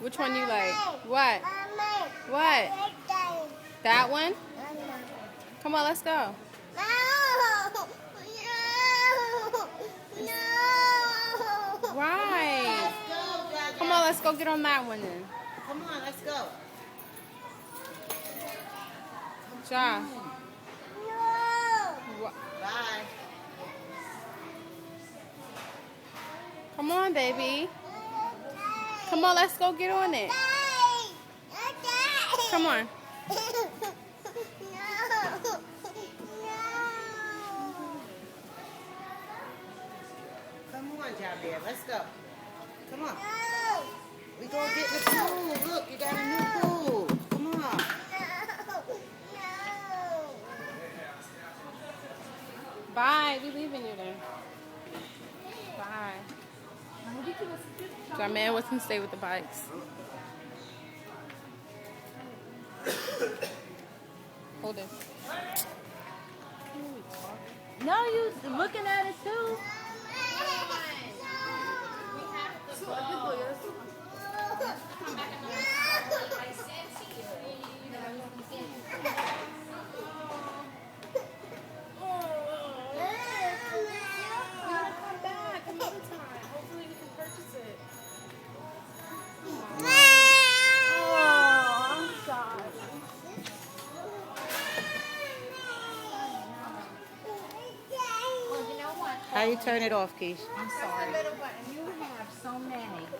Which one you like? What? What? That one? Come on, let's go. Right. Come on, let's go get on that one then. Come on, let's go. Ja. Bye. Come on, baby. Come on, let's go get on it. Come on. Come on, Javier, let's go. Come on. We gonna get in the pool. Look, you got a new pool. Come on. Bye. We leaving you there. Bye. Our man wants to stay with the bikes. Hold it. No, you looking at it too. How you turn it off, Keish? I'm sorry.